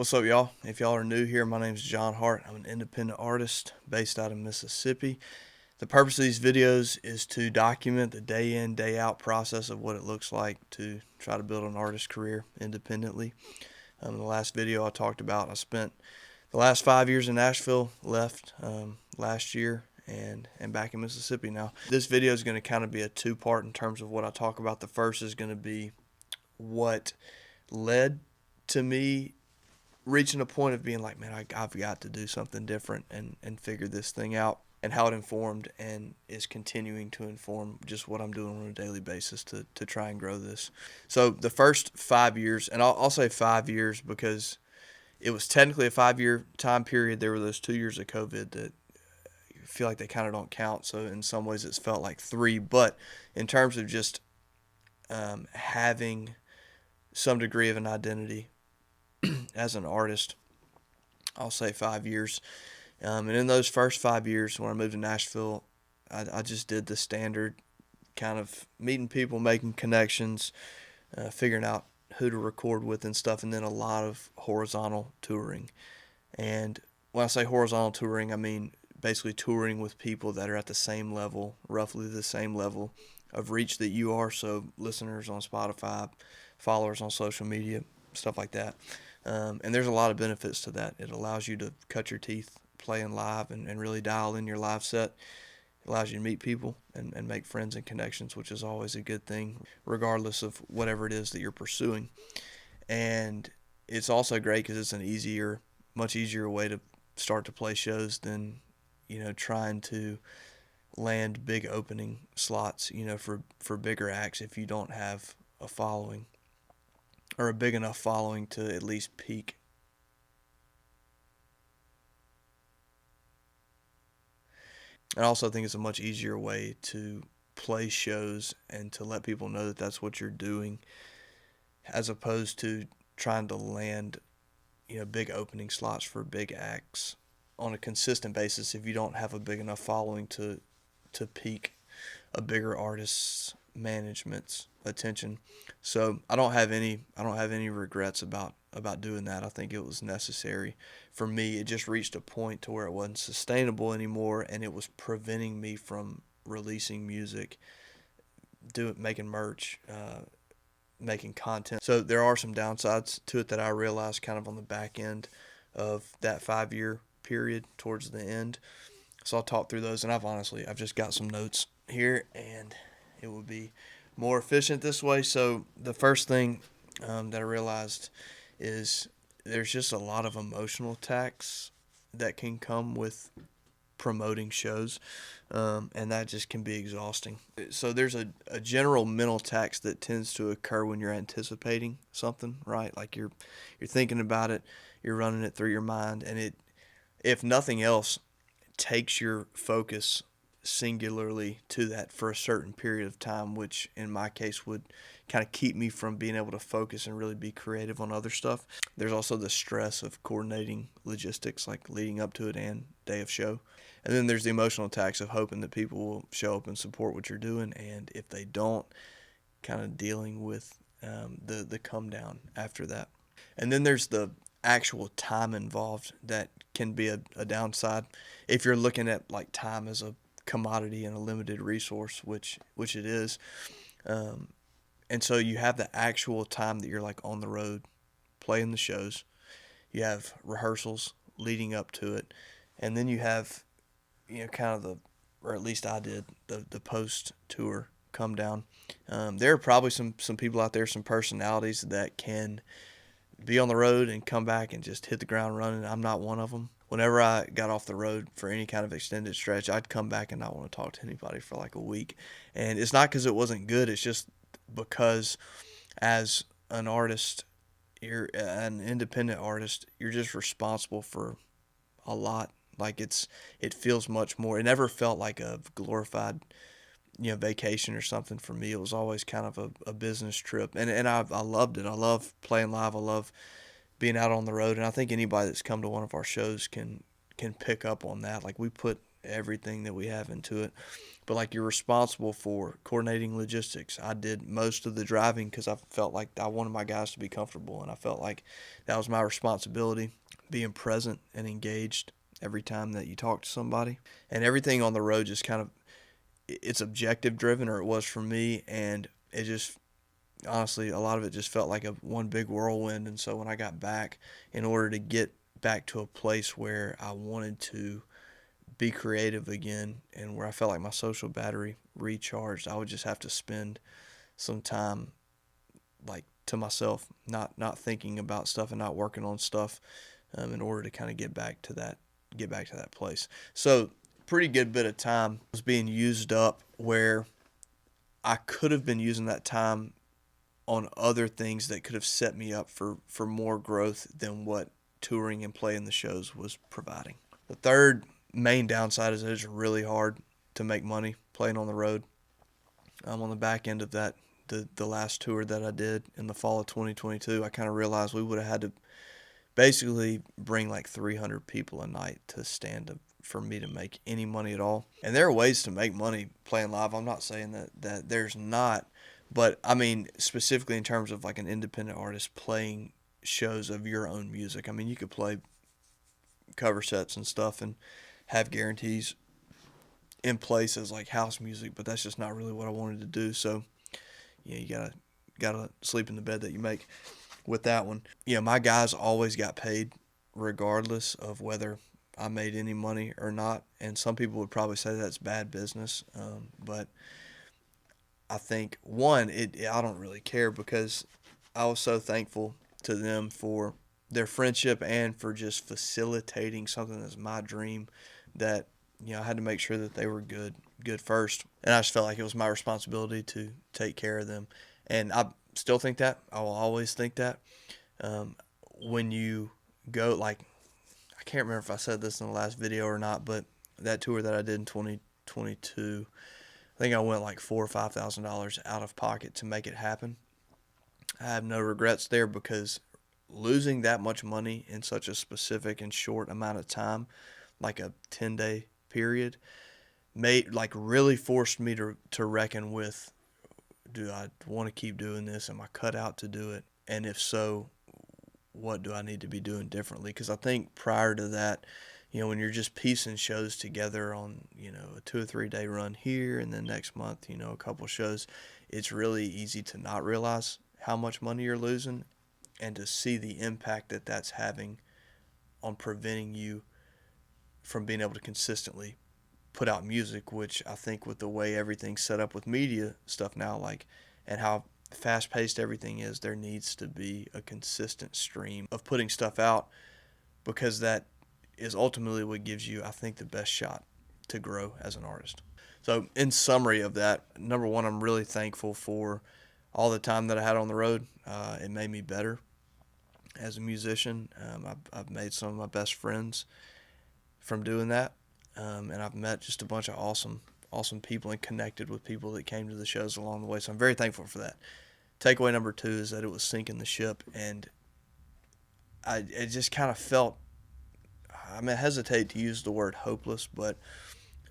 What's up, y'all? If y'all are new here, my name is John Hart. I'm an independent artist based out of Mississippi. The purpose of these videos is to document the day in, day out process of what it looks like to try to build an artist career independently. In the last video I talked about, I spent the last 5 years in Nashville, left last year, and back in Mississippi now. This video is going to kind of be a two-part in terms of what I talk about. The first is going to be what led to me reaching a point of being like, man, I've got to do something different and figure this thing out, and how it informed and is continuing to inform just what I'm doing on a daily basis to try and grow this. So the first 5 years, and I'll say 5 years because it was technically a 5 year time period. There were those 2 years of COVID that I feel like they kind of don't count. So in some ways it's felt like three, but in terms of just having some degree of an identity as an artist, I'll say 5 years. And in those first 5 years, when I moved to Nashville, I just did the standard kind of meeting people, making connections, figuring out who to record with and stuff, and then a lot of horizontal touring. And when I say horizontal touring, I mean basically touring with people that are at the same level, roughly the same level of reach that you are. So listeners on Spotify, followers on social media, stuff like that. And there's a lot of benefits to that. It allows you to cut your teeth playing live and really dial in your live set. It allows you to meet people and make friends and connections, which is always a good thing, regardless of whatever it is that you're pursuing. And it's also great because it's much easier way to start to play shows than, trying to land big opening slots, for bigger acts if you don't have a following, or a big enough following to at least peak. I also think it's a much easier way to play shows and to let people know that that's what you're doing, as opposed to trying to land, big opening slots for big acts on a consistent basis if you don't have a big enough following to peak a bigger artist's management's attention. So I don't have any regrets about doing that. I think it was necessary for me. It just reached a point to where it wasn't sustainable anymore, and it was preventing me from releasing music, making merch, making content. So there are some downsides to it that I realized kind of on the back end of that 5 year period towards the end. So I'll talk through those, and I've just got some notes here, and it will be more efficient this way. So the first thing that I realized is there's just a lot of emotional tax that can come with promoting shows, and that just can be exhausting. So there's a general mental tax that tends to occur when you're anticipating something, right? Like you're thinking about it, you're running it through your mind, and it, if nothing else, takes your focus singularly to that for a certain period of time, which in my case would kind of keep me from being able to focus and really be creative on other stuff. There's also the stress of coordinating logistics, like leading up to it and day of show. And then there's the emotional tax of hoping that people will show up and support what you're doing, and if they don't, kind of dealing with the come down after that. And then there's the actual time involved that can be a downside if you're looking at like time as a commodity and a limited resource, which it is. And so you have the actual time that you're like on the road playing the shows. You have rehearsals leading up to it, and then you have, kind of or at least I did, the post tour come down. There are probably some people out there, some personalities that can be on the road and come back and just hit the ground running. I'm not one of them. Whenever I got off the road for any kind of extended stretch, I'd come back and not want to talk to anybody for like a week. And it's not because it wasn't good. It's just because as an artist, you're an independent artist, you're just responsible for a lot. Like it feels much more. It never felt like a glorified, vacation or something for me. It was always kind of a business trip, and I loved it. I love playing live. I love being out on the road, and I think anybody that's come to one of our shows can pick up on that. Like we put everything that we have into it. But like, you're responsible for coordinating logistics. I did most of the driving because I felt like I wanted my guys to be comfortable, and I felt like that was my responsibility, being present and engaged every time that you talk to somebody. And everything on the road just kind of, it's objective driven, or it was for me, and it just, honestly, a lot of it just felt like a one big whirlwind. And so when I got back, in order to get back to a place where I wanted to be creative again and where I felt like my social battery recharged, I would just have to spend some time like to myself, not thinking about stuff and not working on stuff, in order to kind of get back to that place. So pretty good bit of time was being used up where I could have been using that time on other things that could have set me up for more growth than what touring and playing the shows was providing. The third main downside is that it's really hard to make money playing on the road. On the back end of that, the last tour that I did in the fall of 2022, I kind of realized we would have had to basically bring like 300 people a night to stand up for me to make any money at all. And there are ways to make money playing live. I'm not saying that there's not, but I mean, specifically in terms of like an independent artist playing shows of your own music. I mean, you could play cover sets and stuff and have guarantees in place as like house music, but that's just not really what I wanted to do. So yeah, you gotta sleep in the bed that you make with that one. My guys always got paid regardless of whether I made any money or not. And some people would probably say that's bad business, but I think one, I don't really care, because I was so thankful to them for their friendship and for just facilitating something that's my dream, that I had to make sure that they were good first. And I just felt like it was my responsibility to take care of them. And I still think that. I will always think that. When you go, like, I can't remember if I said this in the last video or not, but that tour that I did in 2022, I think I went like $4,000 or $5,000 out of pocket to make it happen. I have no regrets there, because losing that much money in such a specific and short amount of time, like a 10-day period, really forced me to reckon with, do I want to keep doing this? Am I cut out to do it? And if so, what do I need to be doing differently? Because I think prior to that, when you're just piecing shows together on, a 2 or 3 day run here, and then next month, a couple shows, it's really easy to not realize how much money you're losing, and to see the impact that that's having on preventing you from being able to consistently put out music, which I think with the way everything's set up with media stuff now, like, and how fast paced everything is, there needs to be a consistent stream of putting stuff out, because that is ultimately what gives you, I think, the best shot to grow as an artist. So in summary of that, number one, I'm really thankful for all the time that I had on the road. It made me better as a musician. I've made some of my best friends from doing that. And I've met just a bunch of awesome people and connected with people that came to the shows along the way. So I'm very thankful for that. Takeaway number two is that it was sinking the ship, and it just kind of felt, I hesitate to use the word hopeless, but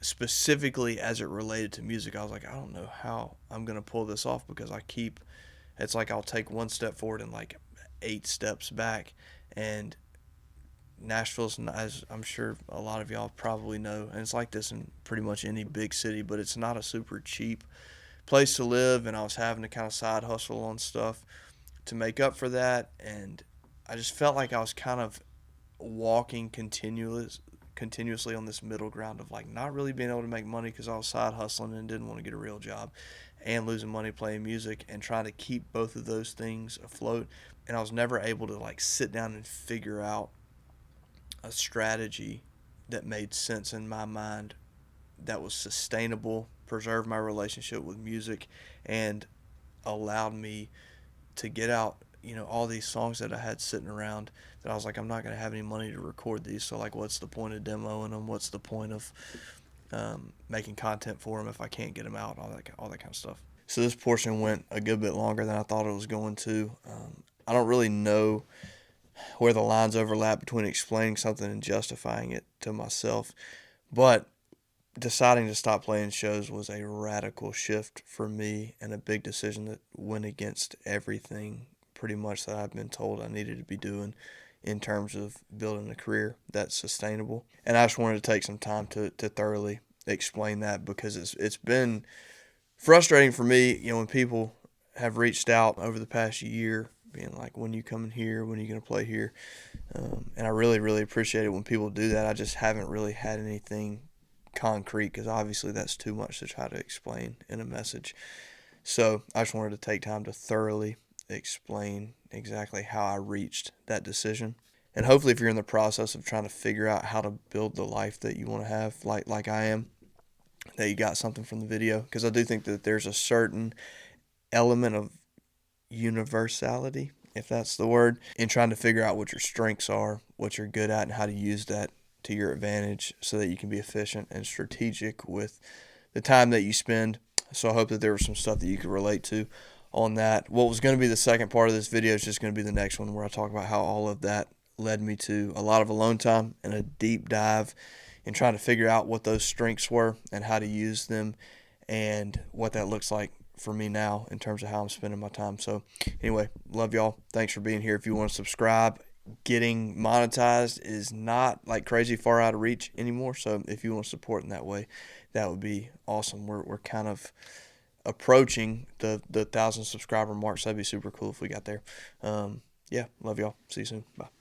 specifically as it related to music, I was like, I don't know how I'm going to pull this off, because it's like I'll take one step forward and like 8 steps back. And Nashville's, as I'm sure a lot of y'all probably know, and it's like this in pretty much any big city, but it's not a super cheap place to live, and I was having to kind of side hustle on stuff to make up for that, and I just felt like I was kind of walking continuously on this middle ground of like not really being able to make money because I was side hustling and didn't want to get a real job, and losing money playing music, and trying to keep both of those things afloat. And I was never able to like sit down and figure out a strategy that made sense in my mind, that was sustainable, preserved my relationship with music, and allowed me to get out, all these songs that I had sitting around, that I was like, I'm not going to have any money to record these. So like, what's the point of demoing them? What's the point of making content for them if I can't get them out? All that kind of stuff. So this portion went a good bit longer than I thought it was going to. I don't really know where the lines overlap between explaining something and justifying it to myself. But deciding to stop playing shows was a radical shift for me and a big decision that went against everything pretty much that I've been told I needed to be doing in terms of building a career that's sustainable. And I just wanted to take some time to thoroughly explain that, because it's been frustrating for me, when people have reached out over the past year being like, when you coming here, when are you going to play here? And I really, really appreciate it when people do that. I just haven't really had anything concrete, because obviously that's too much to try to explain in a message. So I just wanted to take time to thoroughly explain exactly how I reached that decision. And hopefully, if you're in the process of trying to figure out how to build the life that you want to have, like I am, that you got something from the video, because I do think that there's a certain element of universality, if that's the word, in trying to figure out what your strengths are, what you're good at, and how to use that to your advantage so that you can be efficient and strategic with the time that you spend. So I hope that there was some stuff that you could relate to on that. What was going to be the second part of this video is just going to be the next one, where I talk about how all of that led me to a lot of alone time and a deep dive in trying to figure out what those strengths were and how to use them, and what that looks like for me now in terms of how I'm spending my time. So anyway, love y'all. Thanks for being here. If you want to subscribe, getting monetized is not like crazy far out of reach anymore. So if you want to support in that way, that would be awesome. We're kind of approaching the 1,000 subscriber mark, so that'd be super cool if we got there. Yeah, love y'all. See you soon. Bye.